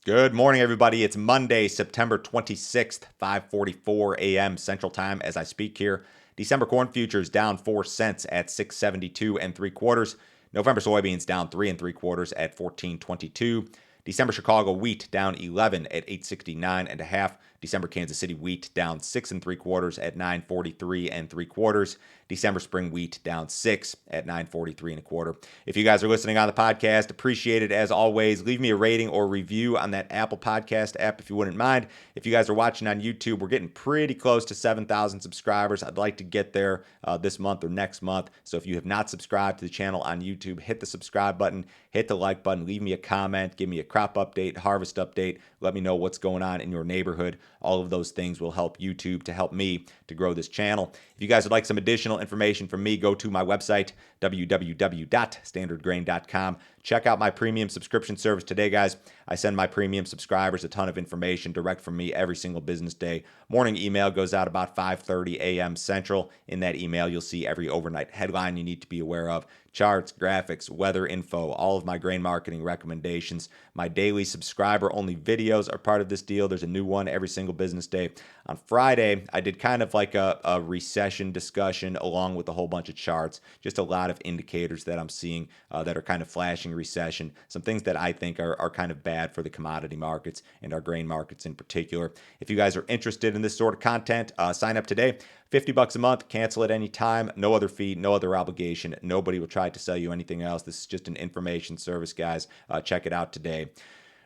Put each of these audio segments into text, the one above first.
Good morning, everybody. It's Monday, September 26th, 5:44 a.m. Central Time as I speak here. December corn futures down 4 cents at 672 and 3 quarters. November soybeans down 3 and 3 quarters at 1422. December Chicago wheat down 11 at 869 and a half. December Kansas City wheat down 6 and 3 quarters at 943 and 3 quarters. December spring wheat down 6 at 943 and a quarter. If you guys are listening on the podcast, appreciate it as always. Leave me a rating or review on that Apple Podcast app if you wouldn't mind. If you guys are watching on YouTube, we're getting pretty close to 7,000 subscribers. I'd like to get there this month or next month. So if you have not subscribed to the channel on YouTube, hit the subscribe button, hit the like button, leave me a comment, give me a crop update, harvest update. Let me know what's going on in your neighborhood. All of those things will help YouTube to help me to grow this channel. If you guys would like some additional information from me, go to my website, www.standardgrain.com. Check out my premium subscription service today, guys. I send my premium subscribers a ton of information direct from me every single business day. Morning email goes out about 5:30 a.m. Central. In that email, you'll see every overnight headline you need to be aware of, charts, graphics, weather info, all of my grain marketing recommendations. My daily subscriber-only videos are part of this deal. There's a new one every single business day. On Friday, I did kind of like a recession discussion along with a whole bunch of charts, just a lot of indicators that I'm seeing that are kind of flashing recession, some things that I think are kind of bad for the commodity markets and our grain markets in particular. If you guys are interested in this sort of content, sign up today. $50 a month, cancel at any time, no other fee, no other obligation. Nobody will try to sell you anything else. This is just an information service, guys. Check it out today.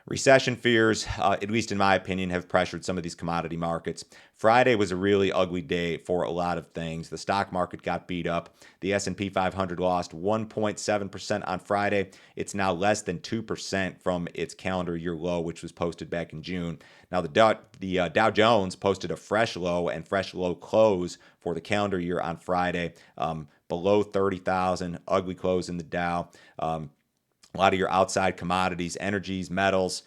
Recession fears, at least in my opinion, have pressured some of these commodity markets. Friday was a really ugly day for a lot of things. The stock market got beat up. The S&P 500 lost 1.7% on Friday. It's now less than 2% from its calendar year low, which was posted back in June. Now, the Dow Jones posted a fresh low and fresh low close for the calendar year on Friday, below 30,000, ugly close in the Dow. A lot of your outside commodities, energies, metals,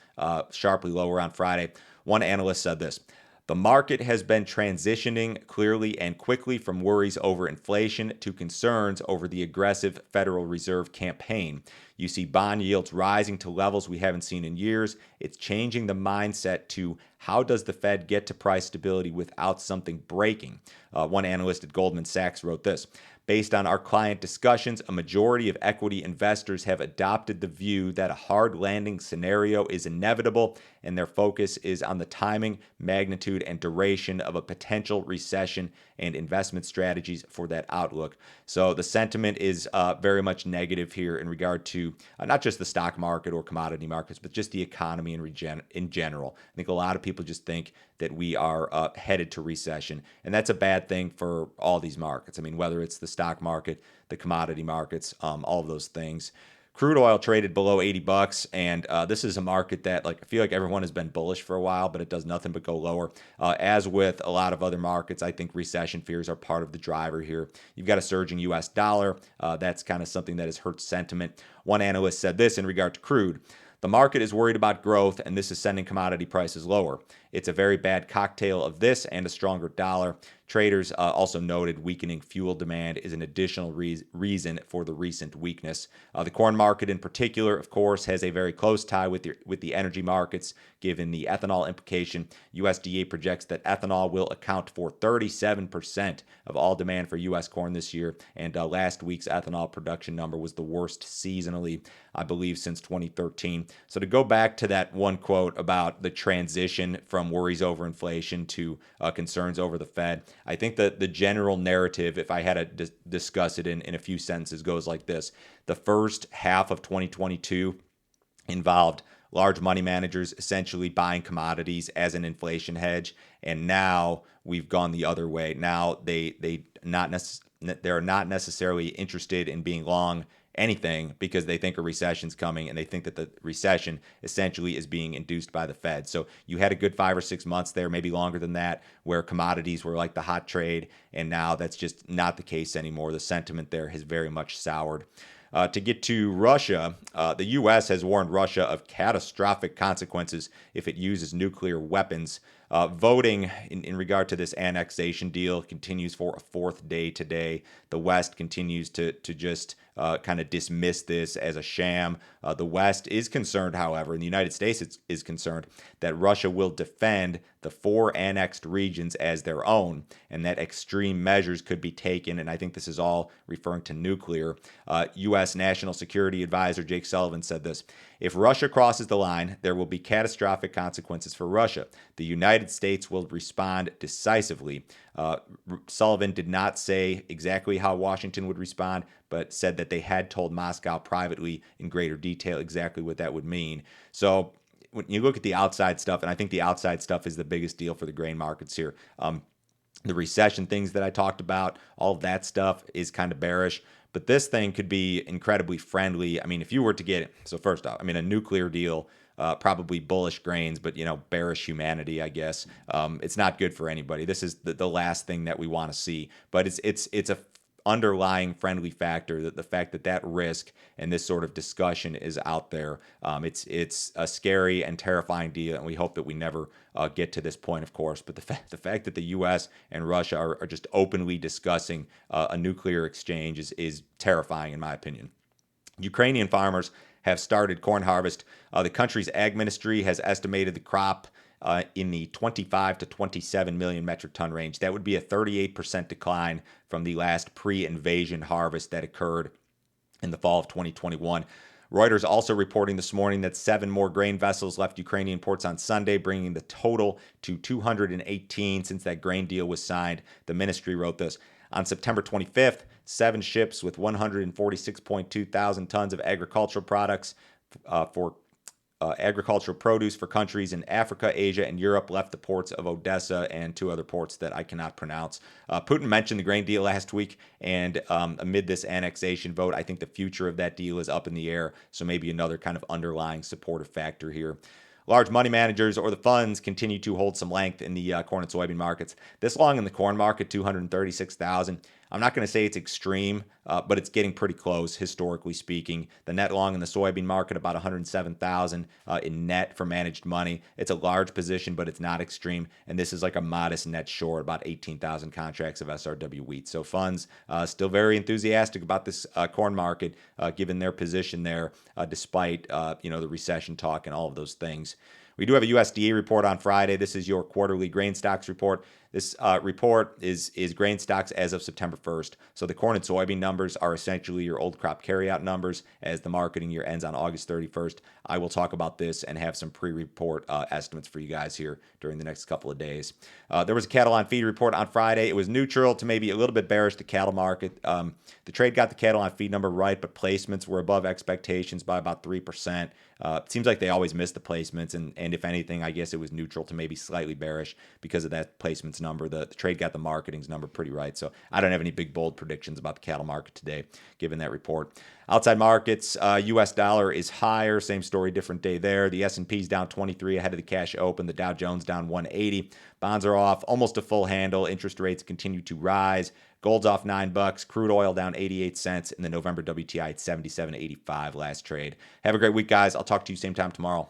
sharply lower on Friday. One analyst said this: the market has been transitioning clearly and quickly from worries over inflation to concerns over the aggressive Federal Reserve campaign. You see bond yields rising to levels we haven't seen in years. It's changing the mindset to how does the Fed get to price stability without something breaking? One analyst at Goldman Sachs wrote this: based on our client discussions, a majority of equity investors have adopted the view that a hard landing scenario is inevitable, and their focus is on the timing, magnitude, and duration of a potential recession and investment strategies for that outlook. So the sentiment is very much negative here in regard to not just the stock market or commodity markets, but just the economy in general. I think a lot of people just think that we are headed to recession, and that's a bad thing for all these markets. I mean, whether it's the stock market, the commodity markets, all of those things. Crude oil traded below $80, and this is a market that, like, I feel like everyone has been bullish for a while, but it does nothing but go lower. As with a lot of other markets, I think recession fears are part of the driver here. You've got a surging U.S. dollar. That's kind of something that has hurt sentiment. One analyst said this in regard to crude: the market is worried about growth, and this is sending commodity prices lower. It's a very bad cocktail of this and a stronger dollar. Traders also noted weakening fuel demand is an additional reason for the recent weakness. The corn market in particular, of course, has a very close tie with the energy markets, given the ethanol implication. USDA projects that ethanol will account for 37% of all demand for U.S. corn this year, and last week's ethanol production number was the worst seasonally, I believe, since 2013. So to go back to that one quote about the transition from worries over inflation to concerns over the Fed, I think that the general narrative, if I had to discuss it in a few sentences, goes like this. The first half of 2022 involved large money managers essentially buying commodities as an inflation hedge, and now we've gone the other way. Now they're not necessarily interested in being long anything because they think a recession's coming, and they think that the recession essentially is being induced by the Fed. So you had a good 5 or 6 months there, maybe longer than that, where commodities were like the hot trade, and now that's just not the case anymore. The sentiment there has very much soured. To get to Russia, the U.S. has warned Russia of catastrophic consequences if it uses nuclear weapons. Voting in regard to this annexation deal continues for a fourth day today. The West continues to just kind of dismiss this as a sham. The West is concerned, however, and the United States is concerned that Russia will defend the 4 annexed regions as their own, and that extreme measures could be taken. And I think this is all referring to nuclear. U.S. National Security Advisor Jake Sullivan said this: "If Russia crosses the line, there will be catastrophic consequences for Russia. The United States will respond decisively." Sullivan did not say exactly how Washington would respond, but said that they had told Moscow privately in greater detail exactly what that would mean. So when you look at the outside stuff, and I think the outside stuff is the biggest deal for the grain markets here. The recession things that I talked about, all of that stuff is kind of bearish. But this thing could be incredibly friendly. I mean, if you were to get it, so first off, I mean, a nuclear deal, probably bullish grains, but, bearish humanity, I guess. It's not good for anybody. This is the last thing that we want to see. But it's a underlying friendly factor, that the fact that risk and this sort of discussion is out there. It's a scary and terrifying deal, and we hope that we never get to this point, of course. But the fact that the U.S. and Russia are just openly discussing a nuclear exchange is terrifying, in my opinion. Ukrainian farmers have started corn harvest. The country's ag ministry has estimated the crop in the 25 to 27 million metric ton range. That would be a 38% decline from the last pre-invasion harvest that occurred in the fall of 2021. Reuters also reporting this morning that 7 more grain vessels left Ukrainian ports on Sunday, bringing the total to 218 since that grain deal was signed. The ministry wrote this: "On September 25th, 7 ships with 146.2 thousand tons of agricultural products for agricultural produce for countries in Africa, Asia, and Europe left the ports of Odessa and 2 other ports that I cannot pronounce." Putin mentioned the grain deal last week, and amid this annexation vote, I think the future of that deal is up in the air, so maybe another kind of underlying supportive factor here. Large money managers or the funds continue to hold some length in the corn and soybean markets. This long in the corn market, 236,000. I'm not going to say it's extreme, but it's getting pretty close, historically speaking. The net long in the soybean market, about 107,000 in net for managed money. It's a large position, but it's not extreme. And this is like a modest net short, about 18,000 contracts of SRW wheat. So funds still very enthusiastic about this corn market, given their position there, despite the recession talk and all of those things. We do have a USDA report on Friday. This is your quarterly grain stocks report. This report is grain stocks as of September 1st. So the corn and soybean numbers are essentially your old crop carryout numbers as the marketing year ends on August 31st. I will talk about this and have some pre-report estimates for you guys here during the next couple of days. There was a cattle on feed report on Friday. It was neutral to maybe a little bit bearish, the cattle market. The trade got the cattle on feed number right, but placements were above expectations by about 3%. It seems like they always miss the placements, and if anything, I guess it was neutral to maybe slightly bearish because of that placements number. The trade got the marketing's number pretty right, so I don't have any big bold predictions about the cattle market today, given that report. Outside markets, U.S. dollar is higher. Same story, different day there. The S&P's down 23 ahead of the cash open. The Dow Jones down 180. Bonds are off almost a full handle. Interest rates continue to rise. Gold's off $9. Crude oil down 88 cents. In the November WTI at 77.85 last trade. Have a great week, guys. I'll talk to you same time tomorrow.